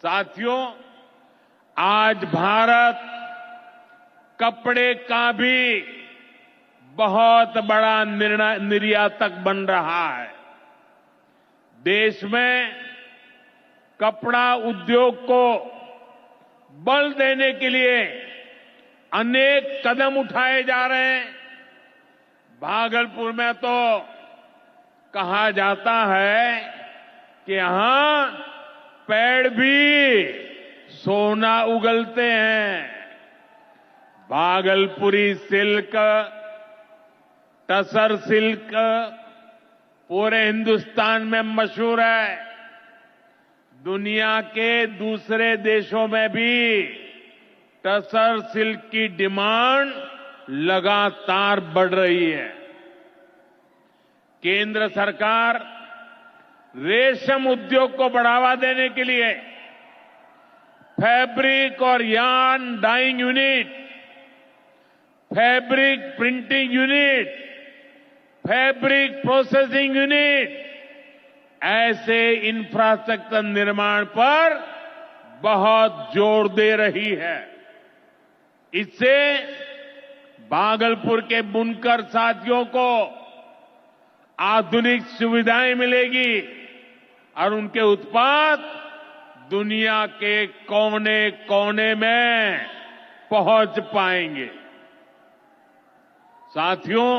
साथियों, आज भारत कपड़े का भी बहुत बड़ा निर्यातक बन रहा है। देश में कपड़ा उद्योग को बल देने के लिए अनेक कदम उठाए जा रहे हैं। भागलपुर में तो कहा जाता है कि यहां पेड़ भी सोना उगलते हैं। भागलपुरी सिल्क, टसर सिल्क पूरे हिंदुस्तान में मशहूर है। दुनिया के दूसरे देशों में भी टसर सिल्क की डिमांड लगातार बढ़ रही है। केंद्र सरकार रेशम उद्योग को बढ़ावा देने के लिए फैब्रिक और yarn dyeing unit, fabric printing unit, fabric processing unit ऐसे इंफ्रास्ट्रक्चर निर्माण पर बहुत जोर दे रही है। इससे भागलपुर के बुनकर साथियों को आधुनिक सुविधाएं मिलेगी और उनके उत्पाद दुनिया के कोने कोने में पहुंच पाएंगे। साथियों,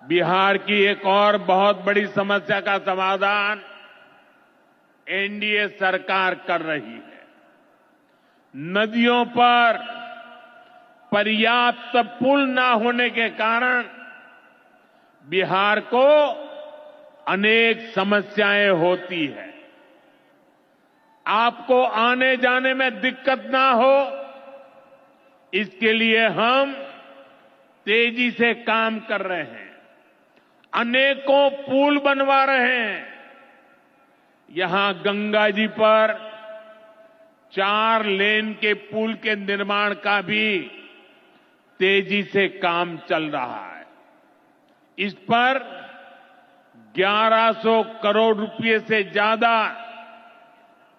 बिहार की एक और बहुत बड़ी समस्या का समाधान एनडीए सरकार कर रही है। नदियों पर पर्याप्त पुल न होने के कारण बिहार को अनेक समस्याएं होती है। आपको आने जाने में दिक्कत ना हो, इसके लिए हम तेजी से काम कर रहे हैं। अनेकों पुल बनवा रहे हैं। यहां गंगा जी पर 4 लेन के पुल के निर्माण का भी तेजी से काम चल रहा है। इस पर 1100 करोड़ रुपए से ज्यादा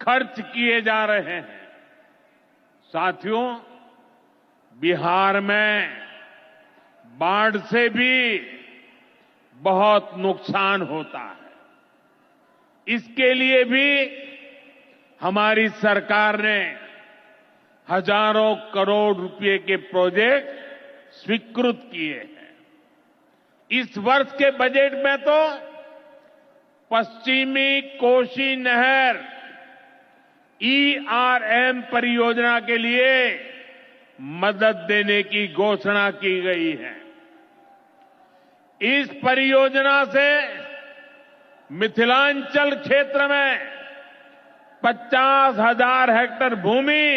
खर्च किए जा रहे हैं। साथियों, बिहार में बाढ़ से भी बहुत नुकसान होता है। इसके लिए भी हमारी सरकार ने हजारों करोड़ रुपए के प्रोजेक्ट स्वीकृत किए हैं। इस वर्ष के बजट में तो पश्चिमी कोसी नहर ERM परियोजना के लिए मदद देने की घोषणा की गई है। इस परियोजना से मिथिलांचल क्षेत्र में 50,000 हेक्टेयर भूमि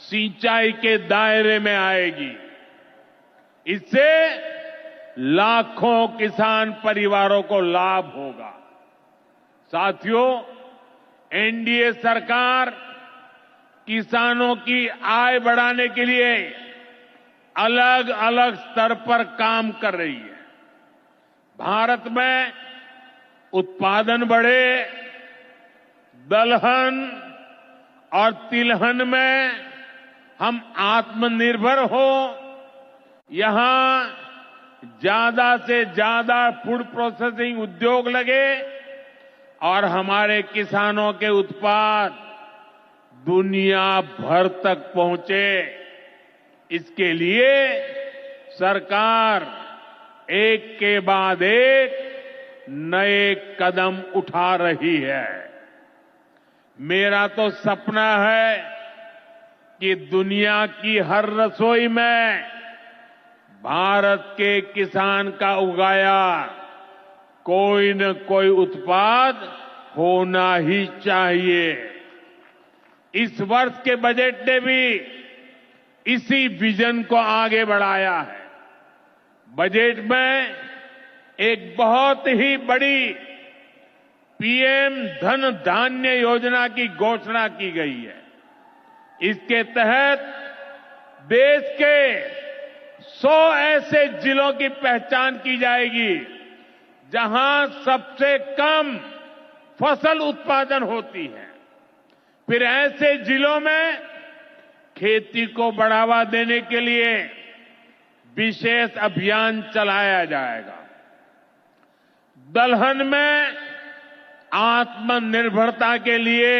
सिंचाई के दायरे में आएगी। इससे लाखों किसान परिवारों को लाभ होगा। साथियों, एनडीए सरकार किसानों की आय बढ़ाने के लिए अलग अलग स्तर पर काम कर रही है। भारत में उत्पादन बढ़े, दलहन और तिलहन में हम आत्मनिर्भर हो, यहां ज्यादा से ज्यादा फूड प्रोसेसिंग उद्योग लगे और हमारे किसानों के उत्पाद दुनिया भर तक पहुंचे। इसके लिए सरकार एक के बाद एक नए कदम उठा रही है। मेरा तो सपना है कि दुनिया की हर रसोई में भारत के किसान का उगाया कोई न कोई उत्पाद होना ही चाहिए। इस वर्ष के बजट ने भी इसी विजन को आगे बढ़ाया है। बजट में एक बहुत ही बड़ी पीएम धन धान्य योजना की घोषणा की गई है। इसके तहत देश के 100 ऐसे जिलों की पहचान की जाएगी जहां सबसे कम फसल उत्पादन होती है। फिर ऐसे जिलों में खेती को बढ़ावा देने के लिए विशेष अभियान चलाया जाएगा। दलहन में आत्मनिर्भरता के लिए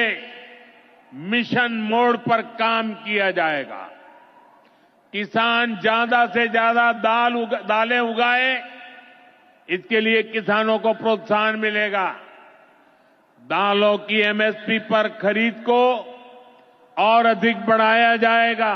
मिशन मोड पर काम किया जाएगा। किसान ज्यादा से ज्यादा दालें उगाए, इसके लिए किसानों को प्रोत्साहन मिलेगा। दालों की एमएसपी पर खरीद को और अधिक बढ़ाया जाएगा।